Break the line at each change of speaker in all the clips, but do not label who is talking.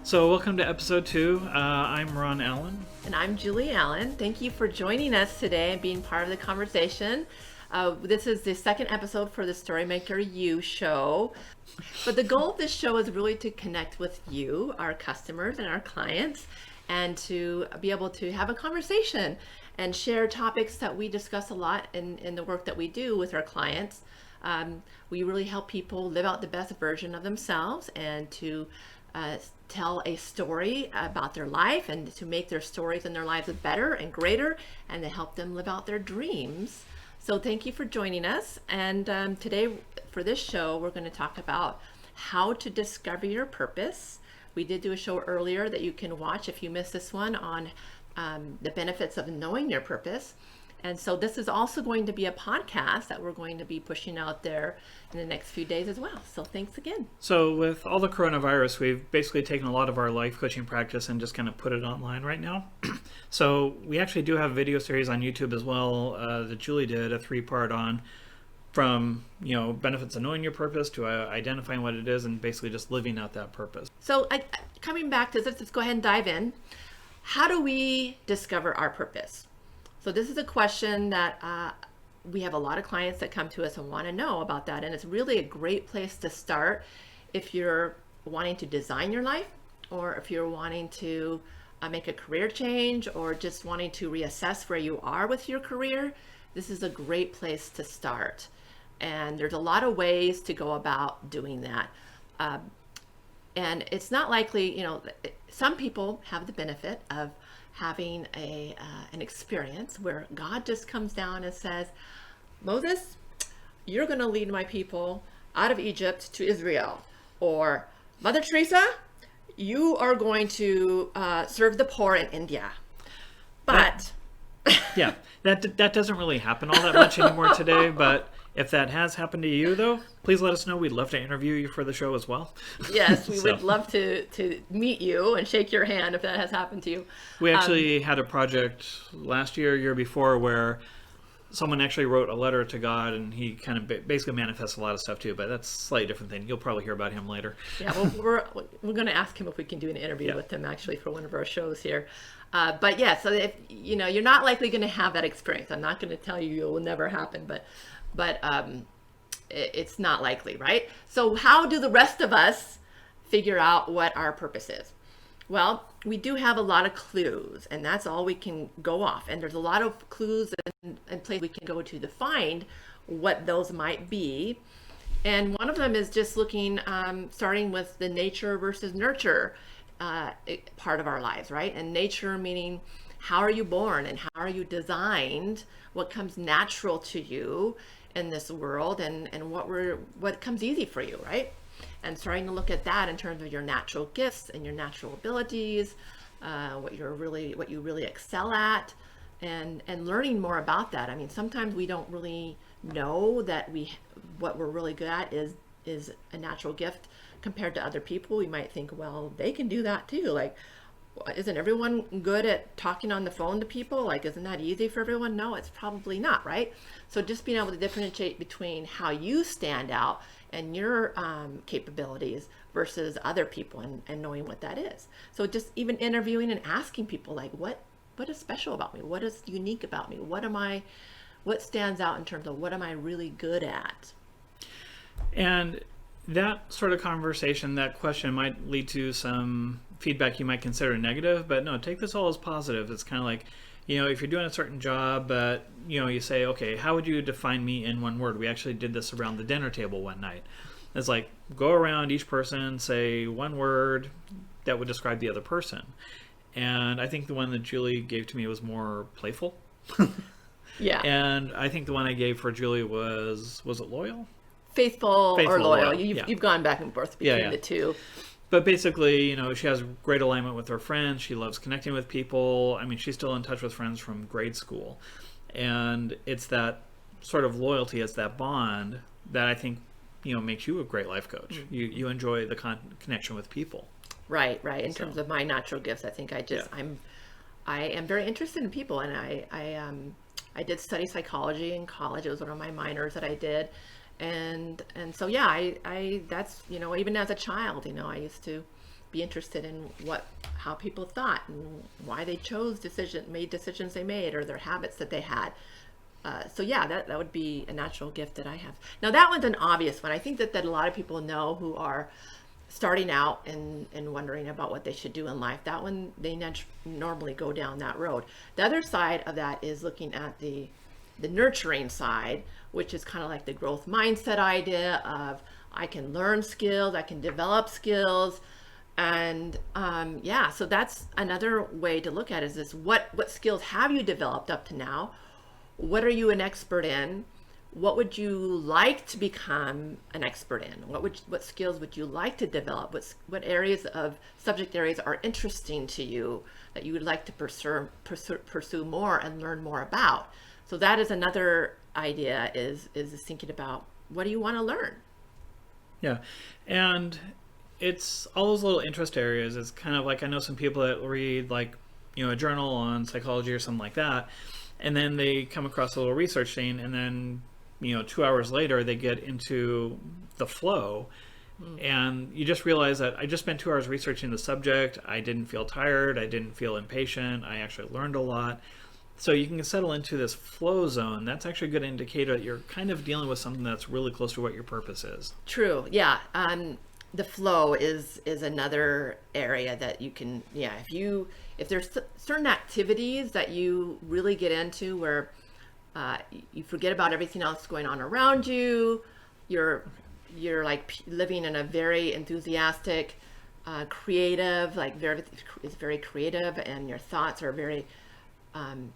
So, welcome to episode 2. I'm Ron Allen.
And I'm Julie Allen. Thank you for joining us today and being part of the conversation. This is the second episode for the StoryMakerU show. But the goal of this show is really to connect with you, our customers and our clients, and to be able to have a conversation and share topics that we discuss a lot in the work that we do with our clients. We really help people live out the best version of themselves and to tell a story about their life and to make their stories and their lives better and greater and to help them live out their dreams. So thank you for joining us. And today for this show, we're going to talk about how to discover your purpose. We did do a show earlier that you can watch if you missed this one on the benefits of knowing your purpose. And so this is also going to be a podcast that we're going to be pushing out there in the next few days as well. So thanks again.
So with all the coronavirus, we've basically taken a lot of our life coaching practice and just kind of put it online right now. So we actually do have a video series on YouTube as well that Julie did, a 3-part on from, benefits of knowing your purpose to identifying what it is and basically just living out that purpose.
So coming back to this, let's go ahead and dive in. How do we discover our purpose? So this is a question that we have a lot of clients that come to us and want to know about that. And it's really a great place to start if you're wanting to design your life, or if you're wanting to make a career change, or just wanting to reassess where you are with your career. This is a great place to start. And there's a lot of ways to go about doing that. And it's not likely, some people have the benefit of having an experience where God just comes down and says, Moses, you're going to lead my people out of Egypt to Israel. Or Mother Teresa, you are going to serve the poor in India. But
that doesn't really happen all that much anymore today. But if that has happened to you, though, please let us know. We'd love to interview you for the show as well.
Yes, we would love to meet you and shake your hand if that has happened to you.
We actually had a project last year before, where someone actually wrote a letter to God, and he kind of basically manifests a lot of stuff too, but that's a slightly different thing. You'll probably hear about him later.
Yeah, well, we're going to ask him if we can do an interview with him actually for one of our shows here. But yeah, so if you're not likely going to have that experience. I'm not going to tell you it will never happen, but it's not likely, right? So how do the rest of us figure out what our purpose is? Well, we do have a lot of clues, and that's all we can go off. And there's a lot of clues and places we can go to find what those might be. And one of them is just looking, starting with the nature versus nurture part of our lives, right? And nature meaning, how are you born and how are you designed? What comes natural to you in this world, and what comes easy for you, right? And starting to look at that in terms of your natural gifts and your natural abilities, what you really excel at, and learning more about that. I mean, sometimes we don't really know that what we're really good at is a natural gift compared to other people. We might think, well, they can do that too. Like, isn't everyone good at talking on the phone to people? Like, isn't that easy for everyone? No, it's probably not, right? So just being able to differentiate between how you stand out and your capabilities versus other people, and knowing what that is. So just even interviewing and asking people, like, what is special about me? What is unique about me? What stands out in terms of what am I really good at?
And that sort of conversation, that question might lead to some feedback you might consider negative, but no, take this all as positive. It's kind of like, if you're doing a certain job, but you say, okay, how would you define me in one word? We actually did this around the dinner table one night. It's like, go around each person, say one word that would describe the other person. And I think the one that Julie gave to me was more playful.
Yeah.
And I think the one I gave for Julie was it loyal?
Faithful or loyal. You've gone back and forth between the two.
But basically, she has great alignment with her friends. She loves connecting with people. I mean, she's still in touch with friends from grade school. And it's that sort of loyalty, it's that bond that I think, makes you a great life coach. Mm-hmm. You enjoy the connection with people. Right. In terms of my natural gifts, I think
I am very interested in people. And I did study psychology in college. It was one of my minors that I did. And so, yeah, I that's, even as a child, I used to be interested in how people thought and why they made decisions they made, or their habits that they had. So yeah, that would be a natural gift that I have. Now that one's an obvious one. I think that a lot of people know who are starting out and wondering about what they should do in life. That one, they normally go down that road. The other side of that is looking at the nurturing side, which is kind of like the growth mindset idea of I can learn skills, I can develop skills. And yeah, so that's another way to look at it, is this, what skills have you developed up to now? What are you an expert in? What would you like to become an expert in? What skills would you like to develop? What areas of subject areas are interesting to you that you would like to pursue more and learn more about? So that is another idea, is thinking about, what do you want to learn?
Yeah. And it's all those little interest areas. It's kind of like, I know some people that read like, a journal on psychology or something like that, and then they come across a little research thing, and then 2 hours later they get into the flow, and you just realize that I just spent 2 hours researching the subject. I didn't feel tired, I didn't feel impatient, I actually learned a lot. So you can settle into this flow zone. That's actually a good indicator that you're kind of dealing with something that's really close to what your purpose is.
True. Yeah. The flow is another area that you can, if there's certain activities that you really get into where you forget about everything else going on around you, you're like living in a very enthusiastic, creative, it's very creative, and your thoughts are very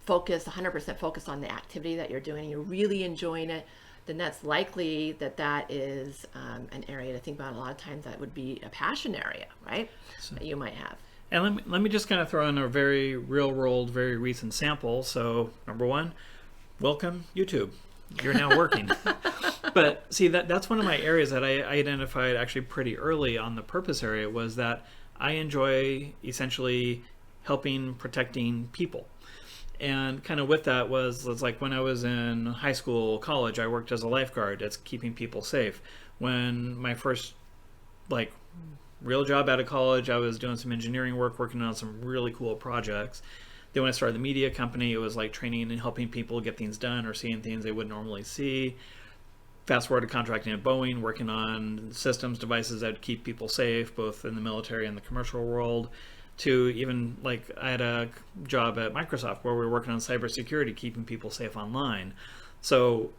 focused, 100% focused on the activity that you're doing, and you're really enjoying it, then that's likely that is an area to think about. A lot of times that would be a passion area, right? That you might have.
And let me just kind of throw in a very real world, very recent sample. So number one, welcome YouTube. You're now working. But see, that's one of my areas that I identified actually pretty early on the purpose area, was that I enjoy essentially helping, protecting people. And kind of with that was like when I was in high school, college, I worked as a lifeguard. That's keeping people safe. When my first real job out of college, I was doing some engineering work, working on some really cool projects. Then when I started the media company, it was like training and helping people get things done or seeing things they wouldn't normally see. Fast forward to contracting at Boeing, working on systems, devices that keep people safe, both in the military and the commercial world, to even I had a job at Microsoft where we were working on cybersecurity, keeping people safe online. So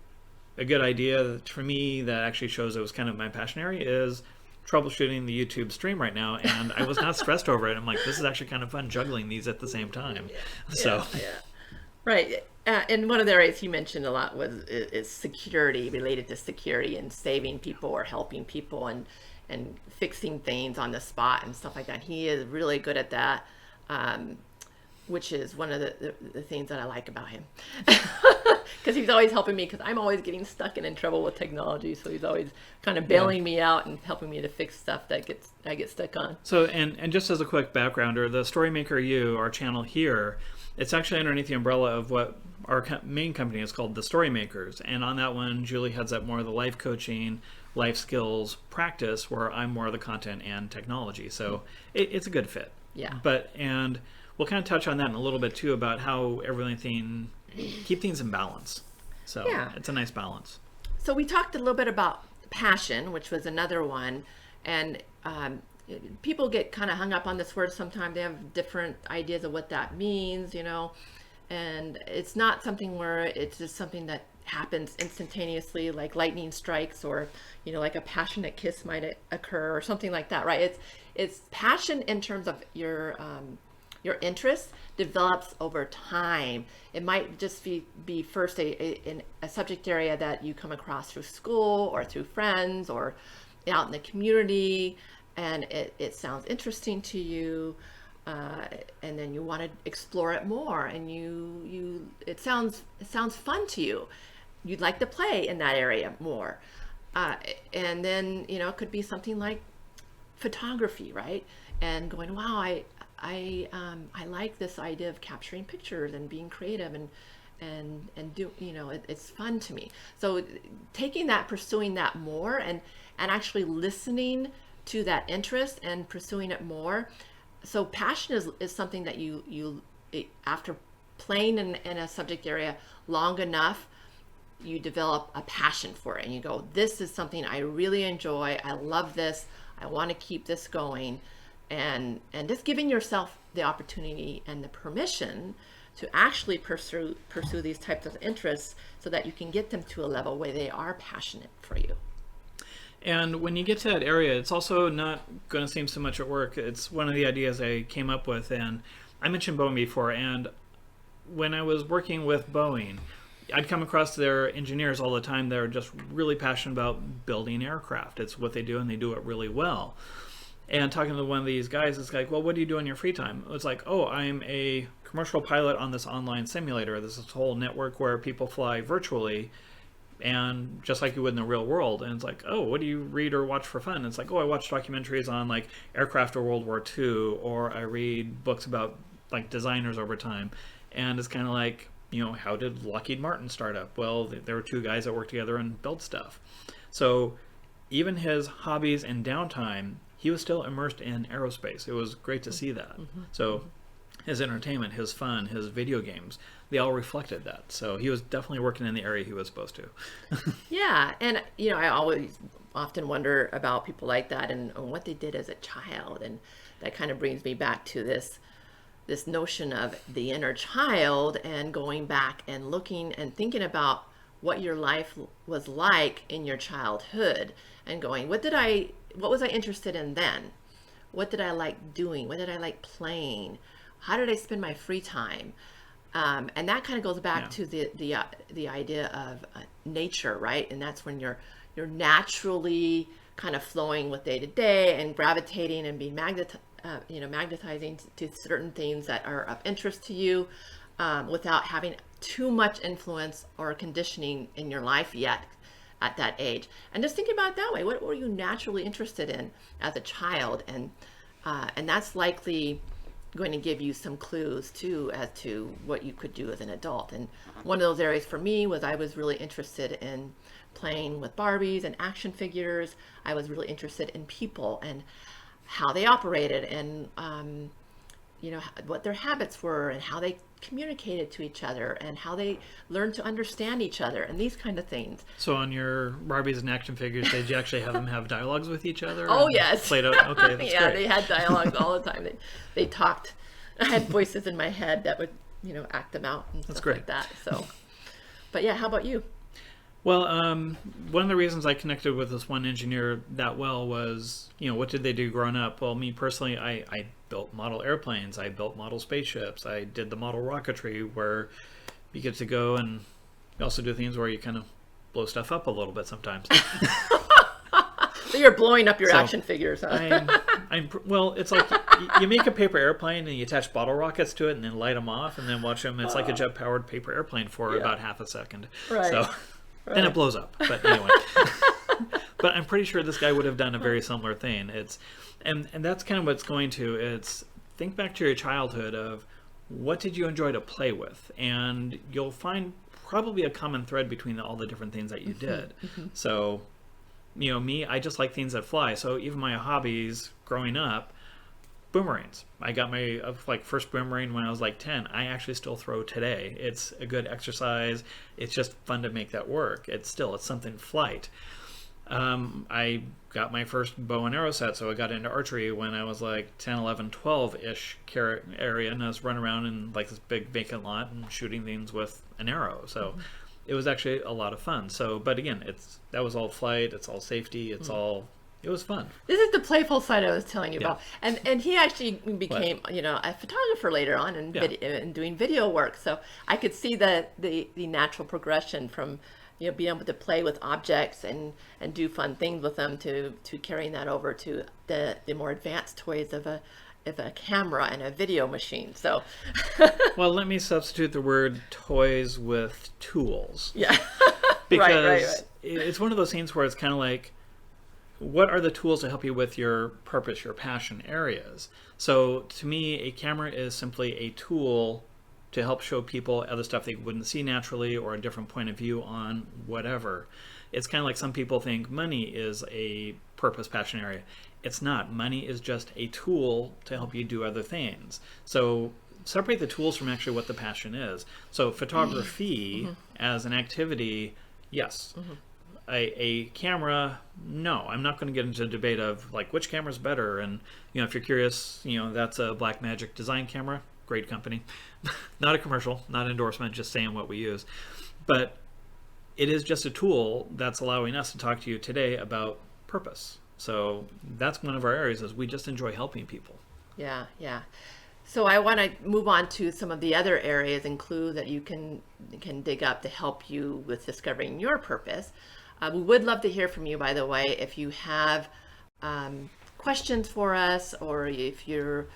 a good idea for me that actually shows it was kind of my passion area is troubleshooting the YouTube stream right now, and I was not stressed over it. I'm like, this is actually kind of fun juggling these at the same time. Yeah.
Right. And one of the areas he mentioned a lot is security, related to security and saving people or helping people and fixing things on the spot and stuff like that. He is really good at that, which is one of the things that I like about him. Because he's always helping me, because I'm always getting stuck and in trouble with technology. So he's always kind of bailing me out and helping me to fix stuff that I get stuck on.
So, and just as a quick backgrounder, the StoryMakerU, our channel here, it's actually underneath the umbrella of what our main company is called, the StoryMakers. And on that one, Julie heads up more of the life coaching, life skills practice, where I'm more of the content and technology. So it's a good fit.
Yeah.
And we'll kind of touch on that in a little bit too, about how everything, keep things in balance. So yeah, it's a nice balance.
So we talked a little bit about passion, which was another one. And people get kind of hung up on this word sometimes. They have different ideas of what that means, and it's not something where it's just something that happens instantaneously, like lightning strikes, or like a passionate kiss might occur or something like that, right? It's passion in terms of your interest develops over time. It might just be first a subject area that you come across through school or through friends or out in the community, and it sounds interesting to you, and then you want to explore it more, and it sounds fun to you. You'd like to play in that area more, and then it could be something like photography, right? And going, wow, I like this idea of capturing pictures and being creative and do it's fun to me. So taking that, pursuing that more, and actually listening to that interest and pursuing it more. So passion is something that after playing in a subject area long enough, you develop a passion for it and you go, this is something I really enjoy. I love this. I want to keep this going. And just giving yourself the opportunity and the permission to actually pursue these types of interests so that you can get them to a level where they are passionate for you.
And when you get to that area, it's also not going to seem so much at work. It's one of the ideas I came up with, and I mentioned Boeing before, and when I was working with Boeing, I'd come across their engineers all the time. They're just really passionate about building aircraft. It's what they do, and they do it really well. And talking to one of these guys, it's like, well, what do you do in your free time? It's like, oh, I'm a commercial pilot on this online simulator. There's this whole network where people fly virtually, and just like you would in the real world. And it's like, oh, what do you read or watch for fun? It's like, oh, I watch documentaries on like aircraft of World War II, or I read books about like designers over time. And it's kind of like, how did Lockheed Martin start up? Well, there were two guys that worked together and built stuff. So even his hobbies and downtime, he was still immersed in aerospace. It was great to see that. So his entertainment, his fun, his video games, they all reflected that. So he was definitely working in the area he was supposed to.
Yeah, and I always often wonder about people like that and what they did as a child, and that kind of brings me back to this notion of the inner child and going back and looking and thinking about what your life was like in your childhood and going, what was I interested in then? What did I like doing? What did I like playing? How did I spend my free time? And that kind of goes back to the idea of nature, right? And that's when you're naturally kind of flowing with day to day and gravitating and being magnetizing to certain things that are of interest to you, without having too much influence or conditioning in your life yet at that age. And just thinking about it that way, what were you naturally interested in as a child? And that's likely going to give you some clues too as to what you could do as an adult. And one of those areas for me was I was really interested in playing with Barbies and action figures. I was really interested in people and how they operated, and what their habits were, and how they communicated to each other, and how they learned to understand each other, and these kind of things.
So on your Barbies and action figures, did you actually have them have dialogues with each other?
Oh, yes.
Played out? Okay, that's
yeah,
great.
They had dialogues all the time. They talked. I had voices in my head that would, act them out and stuff like that. So, but yeah, how about you?
Well, one of the reasons I connected with this one engineer that well was, what did they do growing up? Well, me personally, I built model airplanes. I built model spaceships. I did the model rocketry, where you get to go, and you also do things where you kind of blow stuff up a little bit sometimes.
So you're blowing up your action figures, huh?
Well, it's like you make a paper airplane and you attach bottle rockets to it and then light them off and then watch them. It's like a jet-powered paper airplane for about half a second.
Right.
So then it blows up. But anyway. But I'm pretty sure this guy would have done a very similar thing. And that's kind of what's going to. It's think back to your childhood of what did you enjoy to play with, and you'll find probably a common thread between all the different things that you did. So, me, I just like things that fly. So even my hobbies growing up, boomerangs. I got my first boomerang when I was like 10. I actually still throw today. It's a good exercise. It's just fun to make that work. It's something flight. I got my first bow and arrow set, so I got into archery when I was like 10, 11, 12-ish area, and I was running around in like this big vacant lot and shooting things with an arrow. So it was actually a lot of fun. So, but again, that was all flight, it's all safety, it was fun.
This is the playful side I was telling you about. And he actually became, a photographer later on and doing video work. So I could see the natural progression from, being able to play with objects and do fun things with them to carrying that over to the more advanced toys of a camera and a video machine. So
well, let me substitute the word toys with tools.
Yeah.
Because
right.
It's one of those things where it's kind of like, what are the tools to help you with your purpose, your passion areas? So to me, a camera is simply a tool to help show people other stuff they wouldn't see naturally or a different point of view on whatever. It's kind of like some people think money is a purpose, passion area. It's not. Money is just a tool to help you do other things. So separate the tools from actually what the passion is. So photography as an activity, yes. A camera, no. I'm not going to get into a debate of like which camera's better. And if you're curious, that's a Blackmagic design camera, great company. Not a commercial, not an endorsement, just saying what we use. But it is just a tool that's allowing us to talk to you today about purpose. So that's one of our areas, is we just enjoy helping people.
Yeah. So I want to move on to some of the other areas and clues that you can dig up to help you with discovering your purpose. We would love to hear from you, by the way, if you have questions for us, or if you're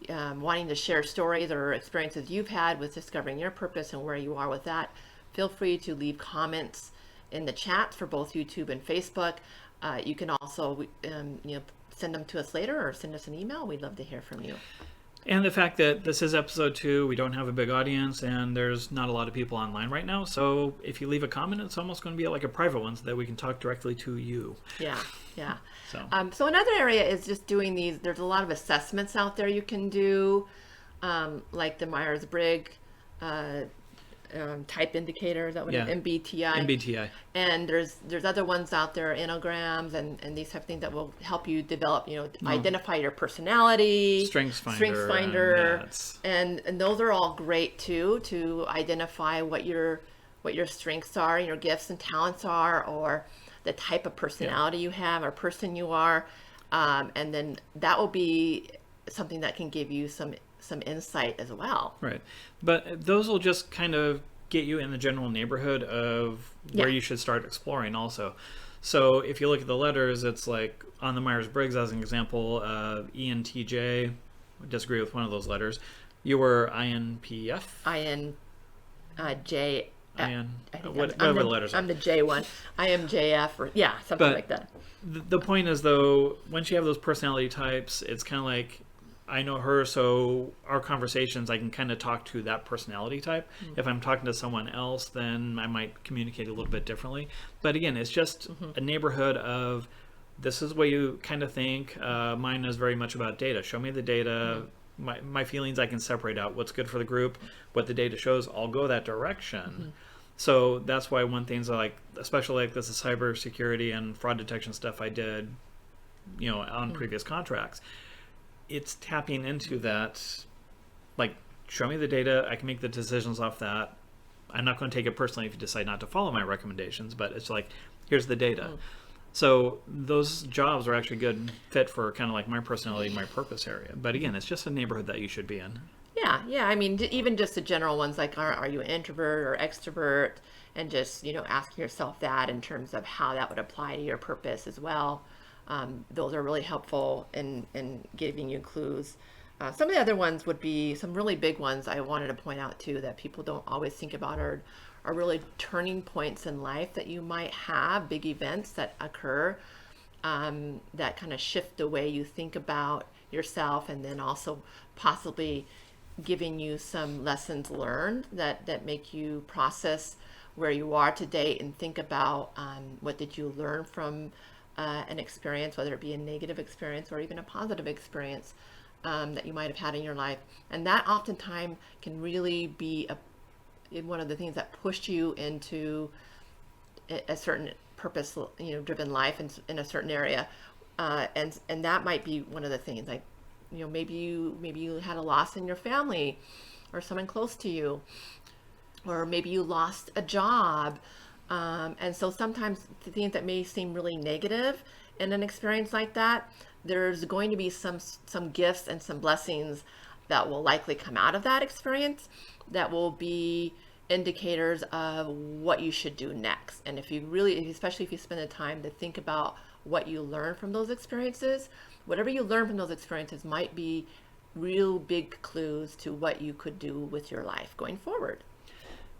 wanting to share stories or experiences you've had with discovering your purpose and where you are with that. Feel free to leave comments in the chat for both YouTube and Facebook. You can also send them to us later or send us an email. We'd love to hear from you.
And the fact that this is episode 2, we don't have a big audience, and there's not a lot of people online right now. So if you leave a comment, it's almost going to be like a private one so that we can talk directly to you.
Yeah.
So
Another area is just doing these. There's a lot of assessments out there you can do, like the Myers-Briggs type indicator, is that what it is?
MBTI.
And there's other ones out there, enneagrams and these type of things that will help you develop, identify your personality,
Strengths Finder,
and those are all great too, to identify what your strengths are, your gifts and talents are, or the type of personality you have or person you are, and then that will be something that can give you some insight as well.
Right. But those will just kind of get you in the general neighborhood of where you should start exploring also. So if you look at the letters, it's like on the Myers-Briggs as an example, ENTJ, I disagree with one of those letters. You were INPF?
INJ.
Whatever the letters are.
I'm the J one. I am JF, or something like that.
The point is, though, once you have those personality types, it's kind of like, I know her, so our conversations, I can kind of talk to that personality type. If I'm talking to someone else, then I might communicate a little bit differently. But again, it's just a neighborhood of, this is what you kind of think. Mine is very much about data. Show me the data. My feelings, I can separate out what's good for the group, what the data shows. I'll go that direction. So that's why one thing's like, especially like this is cybersecurity and fraud detection stuff I did, on previous contracts. It's tapping into that, like, show me the data, I can make the decisions off that. I'm not going to take it personally if you decide not to follow my recommendations, but it's like, here's the data. So those jobs are actually good fit for kind of like my personality, my purpose area. But again, it's just a neighborhood that you should be in.
Yeah. I mean, even just the general ones, like, are you an introvert or extrovert? And just, asking yourself that in terms of how that would apply to your purpose as well. Those are really helpful in giving you clues. Some of the other ones would be some really big ones I wanted to point out too, that people don't always think about, are really turning points in life that you might have, big events that occur that kind of shift the way you think about yourself, and then also possibly giving you some lessons learned that make you process where you are today and think about what did you learn from an experience, whether it be a negative experience or even a positive experience that you might have had in your life. And that oftentimes can really be one of the things that pushed you into a certain purpose, driven life in a certain area. And that might be one of the things, like, maybe you had a loss in your family or someone close to you, or maybe you lost a job. And so sometimes the things that may seem really negative in an experience like that, there's going to be some gifts and some blessings that will likely come out of that experience that will be indicators of what you should do next. And if you really, especially if you spend the time to think about what you learn from those experiences, whatever you learn from those experiences might be real big clues to what you could do with your life going forward.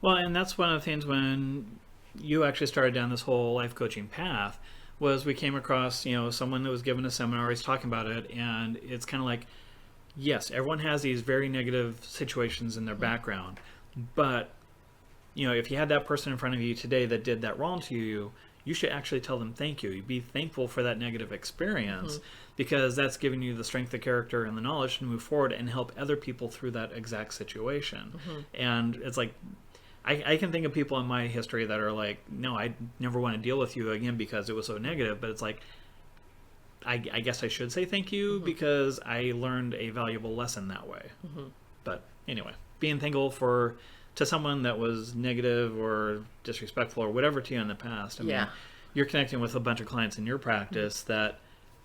Well, and that's one of the things when you actually started down this whole life coaching path, was we came across, someone that was given a seminar, he's talking about it, and it's kind of like, yes, everyone has these very negative situations in their background, but if you had that person in front of you today that did that wrong to you, you should actually tell them thank you. You'd be thankful for that negative experience because that's giving you the strength of character and the knowledge to move forward and help other people through that exact situation. And it's like, I can think of people in my history that are like, no, I never want to deal with you again because it was so negative. But it's like, I guess I should say thank you because I learned a valuable lesson that way. But anyway, being thankful to someone that was negative or disrespectful or whatever to you in the past. I mean, you're connecting with a bunch of clients in your practice that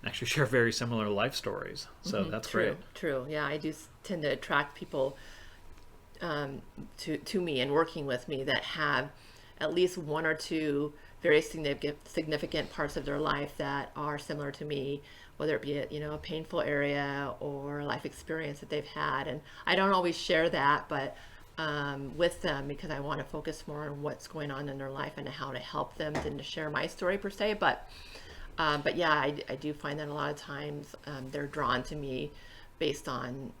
actually share very similar life stories. So that's great.
True. Yeah, I do tend to attract people to me and working with me that have at least one or two very significant parts of their life that are similar to me, whether it be a painful area or a life experience that they've had. And I don't always share that, but with them because I want to focus more on what's going on in their life and how to help them than to share my story per se. But yeah, I do find that a lot of times they're drawn to me based on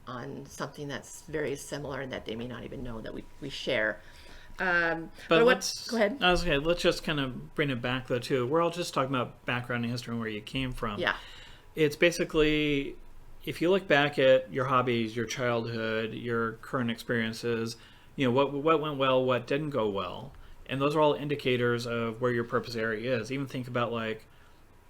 something that's very similar and that they may not even know that we share.
But
go ahead.
Okay, let's just kind of bring it back though too. We're all just talking about background and history and where you came from.
Yeah.
It's basically, if you look back at your hobbies, your childhood, your current experiences, what went well, what didn't go well, and those are all indicators of where your purpose area is. Even think about like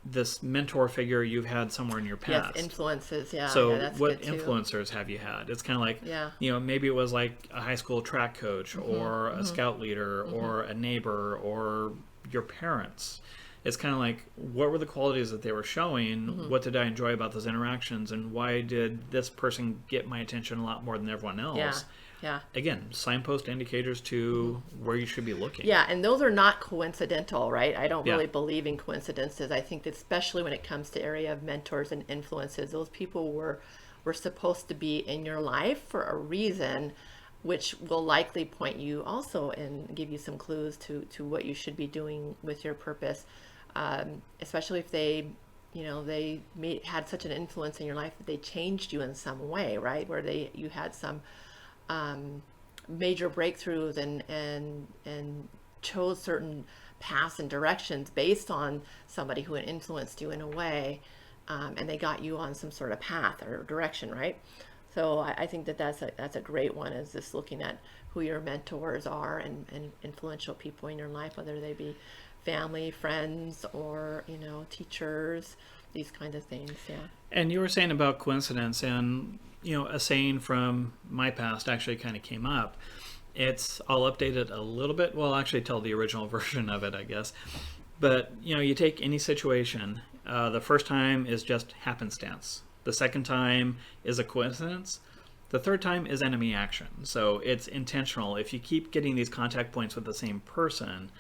this mentor figure you've had somewhere in your past.
Yes, influences. Yeah.
So
that's
what
good too.
influencers have you had? It's kind of like,
yeah.
Maybe it was like a high school track coach or a scout leader or a neighbor or your parents. It's kind of like, what were the qualities that they were showing? What did I enjoy about those interactions? And why did this person get my attention a lot more than everyone else?
Yeah.
Again, signpost indicators to where you should be looking.
Yeah, and those are not coincidental, right? I don't really believe in coincidences. I think that especially when it comes to area of mentors and influences, those people were supposed to be in your life for a reason, which will likely point you also and give you some clues to what you should be doing with your purpose, especially if they had such an influence in your life that they changed you in some way, right? Where you had some major breakthroughs and chose certain paths and directions based on somebody who had influenced you in a way, and they got you on some sort of path or direction, right? So I think that's a great one, is just looking at who your mentors are and influential people in your life, whether they be family, friends, or teachers, these kinds of things. Yeah.
And you were saying about coincidence, and a saying from my past actually kind of came up. I'll update it a little bit. Well, I'll actually tell the original version of it, I guess. But you take any situation. The first time is just happenstance. The second time is a coincidence. The third time is enemy action. So it's intentional. If you keep getting these contact points with the same person,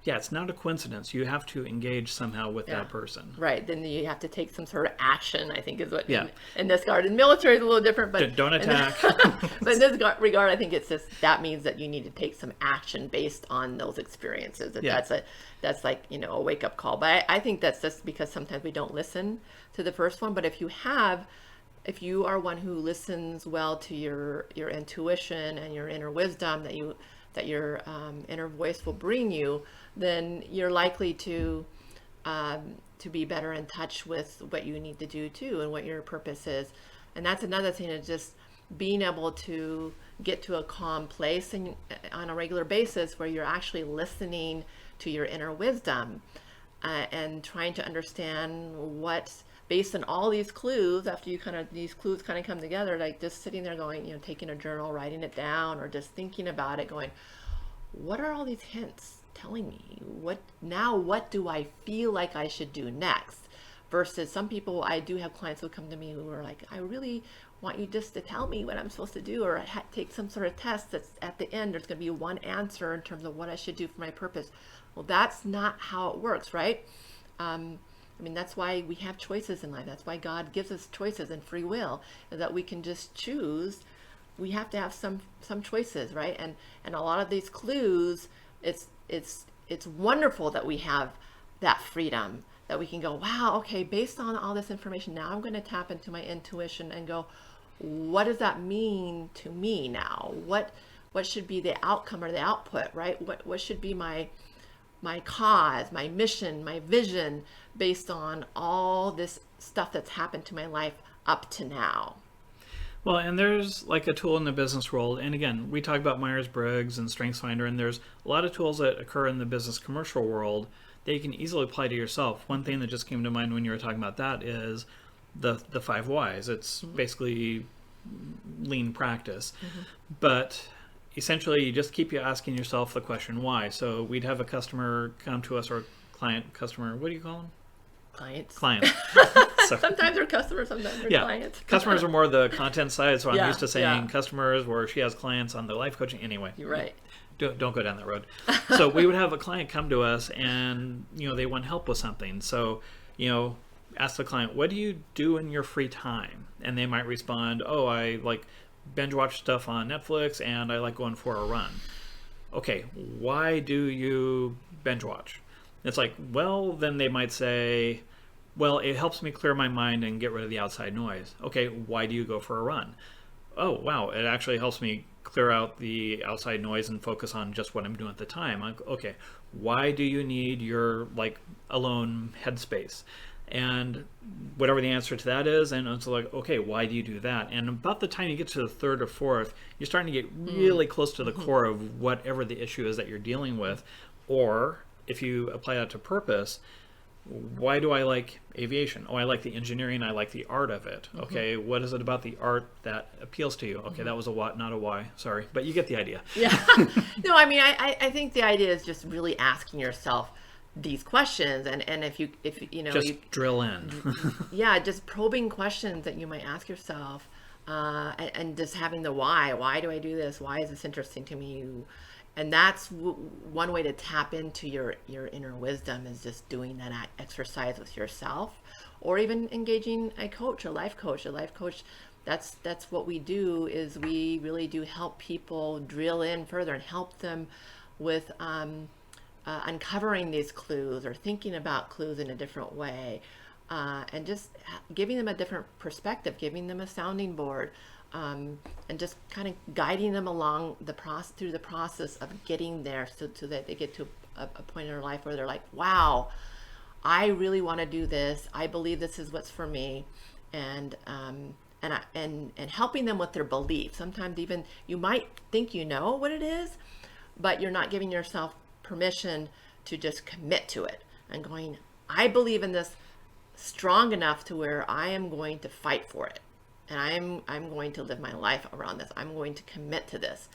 it's not a coincidence. You have to engage somehow with that person.
Right. Then you have to take some sort of action, I think is what in this regard. In the military is a little different, but
don't attack.
But in this regard, I think it's just, that means that you need to take some action based on those experiences. That's like, a wake up call. But I think that's just because sometimes we don't listen to the first one. But if you are one who listens well to your intuition and your inner wisdom that your inner voice will bring you, then you're likely to be better in touch with what you need to do too, and what your purpose is. And that's another thing, is just being able to get to a calm place on a regular basis where you're actually listening to your inner wisdom and trying to understand what, based on all these clues, after these clues kind of come together, like just sitting there going, taking a journal, writing it down, or just thinking about it, going, what are all these hints telling me? What do I feel like I should do next? Versus some people, I do have clients who come to me who are like, I really want you just to tell me what I'm supposed to do, or take some sort of test that's at the end, there's going to be one answer in terms of what I should do for my purpose. Well, that's not how it works, right? That's why we have choices in life. That's why God gives us choices and free will, that we can just choose. We have to have some choices, right? And a lot of these clues, it's wonderful that we have that freedom, that we can go, wow, okay, based on all this information, now I'm going to tap into my intuition and go, what does that mean to me now? What should be the outcome or the output, right? What should be my cause, my mission, my vision based on all this stuff that's happened to my life up to now.
Well, and there's like a tool in the business world. And again, we talk about Myers-Briggs and StrengthsFinder, and there's a lot of tools that occur in the business commercial world that you can easily apply to yourself. One thing that just came to mind when you were talking about that is the 5 whys. It's basically lean practice. But essentially, you just keep asking yourself the question, why? So we'd have a customer come to us, or customer, what do you call them?
Clients. Sometimes they're customers, sometimes they're clients.
Customers are more the content side, so I'm used to saying
yeah.
customers, where she has clients on the life coaching. Anyway,
You're right.
Don't go down that road. So we would have a client come to us, and they want help with something. So ask the client, what do you do in your free time? And they might respond, oh, I like binge watch stuff on Netflix, and I like going for a run. Okay, why do you binge watch? It's like, well, then they might say, well, it helps me clear my mind and get rid of the outside noise. Okay, why do you go for a run? Oh, wow, it actually helps me clear out the outside noise and focus on just what I'm doing at the time. Like, okay, why do you need your alone headspace? And whatever the answer to that is, and it's like, okay, why do you do that? And about the time you get to the third or fourth, you're starting to get really close to the core of whatever the issue is that you're dealing with. Or if you apply that to purpose, why do I like aviation? Oh, I like the engineering. I like the art of it. Okay, what is it about the art that appeals to you? Okay, that was a what, not a why. Sorry, but you get the idea.
Yeah. No, I mean, I think the idea is just really asking yourself these questions, and if you
just drill in.
Yeah, just probing questions that you might ask yourself, and just having the why. Why do I do this? Why is this interesting to me? And that's one way to tap into your inner wisdom, is just doing that exercise with yourself, or even engaging a life coach. That's what we do, is we really do help people drill in further and help them with uncovering these clues, or thinking about clues in a different way, and just giving them a different perspective, giving them a sounding board. And just kind of guiding them along through the process of getting there, so that they get to a point in their life where they're like, wow, I really want to do this. I believe this is what's for me. And helping them with their belief. Sometimes even you might think you know what it is, but you're not giving yourself permission to just commit to it and going, I believe in this strong enough to where I am going to fight for it. And I'm going to live my life around this. I'm going to commit to this.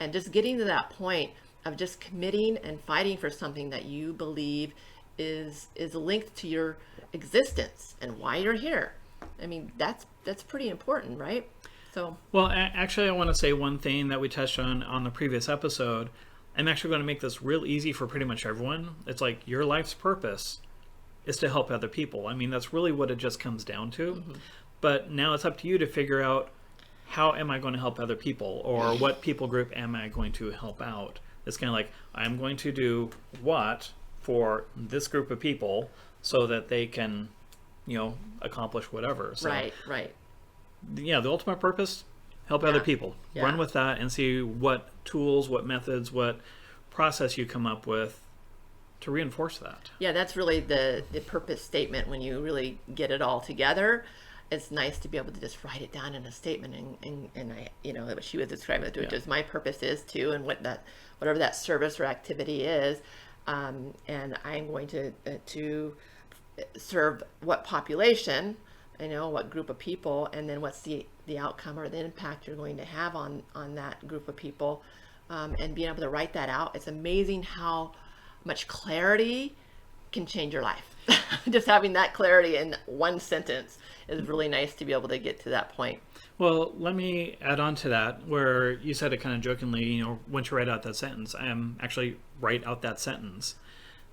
And just getting to that point of just committing and fighting for something that you believe is linked to your existence and why you're here. I mean, that's pretty important, right? So,
well, actually, I want to say one thing that we touched on the previous episode. I'm actually going to make this real easy for pretty much everyone. It's like, your life's purpose is to help other people. I mean, that's really what it just comes down to. But now it's up to you to figure out, how am I going to help other people, or what people group am I going to help out? It's kind of like, I'm going to do what for this group of people so that they can, accomplish whatever. So,
right.
Yeah, the ultimate purpose, help other people.
Yeah.
Run with that and see what tools, what methods, what process you come up with to reinforce that.
Yeah, that's really the purpose statement. When you really get it all together, it's nice to be able to just write it down in a statement, and I, what she was describing, which is my purpose is to, and whatever that service or activity is, and I'm going to serve what population, what group of people, and then what's the outcome or the impact you're going to have on that group of people, and being able to write that out. It's amazing how much clarity can change your life. Just having that clarity in one sentence is really nice to be able to get to that point.
Well, let me add on to that, where you said it kind of jokingly, once you write out that sentence, actually write out that sentence.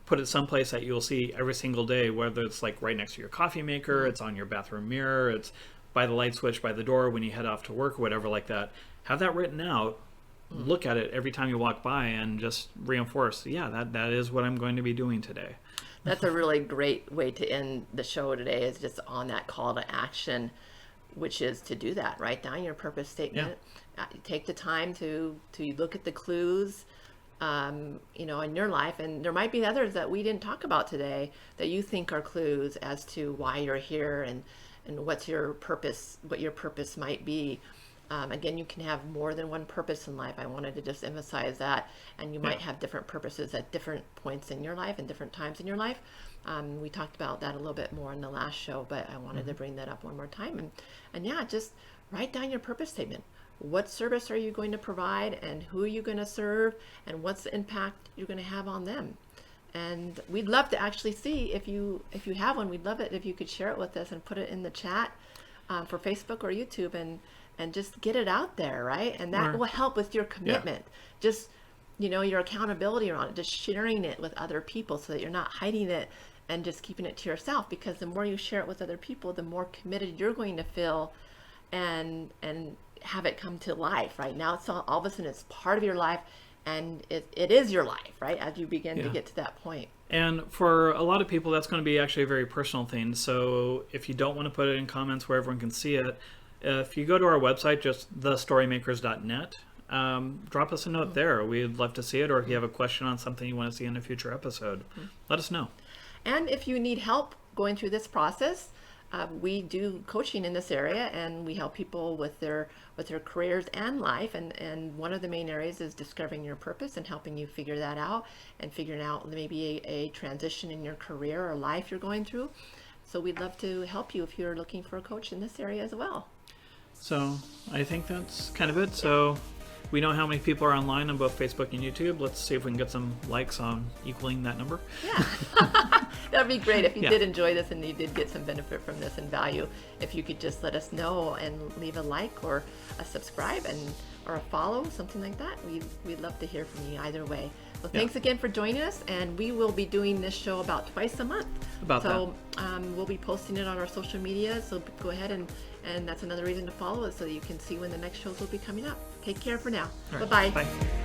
Put it someplace that you'll see every single day, whether it's like right next to your coffee maker, it's on your bathroom mirror, it's by the light switch by the door when you head off to work, or whatever like that. Have that written out. Look at it every time you walk by and just reinforce, that is what I'm going to be doing today.
That's a really great way to end the show today, is just on that call to action. which is to do that. Write down your purpose statement. Take the time to look at the clues, you know, in your life. And there might be others that we didn't talk about today that you think are clues as to why you're here and what's your purpose, what your purpose might be. Again, you can have more than one purpose in life. I wanted to just emphasize that. And you might have different purposes at different points in your life and different times in your life. We talked about that a little bit more in the last show, but I wanted to bring that up one more time. And yeah, just write down your purpose statement. What service are you going to provide, and who are you going to serve, and what's the impact you're going to have on them? And we'd love to actually see if you have one. We'd love it if you could share it with us and put it in the chat for Facebook or YouTube, and just get it out there, right? And that will help with your commitment. Just, you know, your accountability around it, just sharing it with other people so that you're not hiding it and just keeping it to yourself, because the more you share it with other people, the more committed you're going to feel and have it come to life, right? Now it's all of a sudden it's part of your life, and it is your life, right? As you begin to get to that point.
And for a lot of people, that's going to be actually a very personal thing. So if you don't want to put it in comments where everyone can see it, if you go to our website, just thestorymakers.net, drop us a note there. We'd love to see it. Or if you have a question on something you want to see in a future episode, let us know.
And if you need help going through this process, we do coaching in this area, and we help people with their careers and life. And one of the main areas is discovering your purpose and helping you figure that out, and figuring out maybe a transition in your career or life you're going through. So we'd love to help you if you're looking for a coach in this area as well.
So I think that's kind of it. So we know how many people are online on both Facebook and YouTube. Let's see if we can get some likes on equaling that number.
Yeah, that'd be great. If you did enjoy this and you did get some benefit from this and value, if you could just let us know and leave a like or a subscribe or a follow, something like that. We'd love to hear from you either way. Well, thanks again for joining us, and we will be doing this show about twice a month. We'll be posting it on our social media, so go ahead and that's another reason to follow us, so that you can see when the next shows will be coming up. Take care for now.
Right.
Bye-bye.
Bye.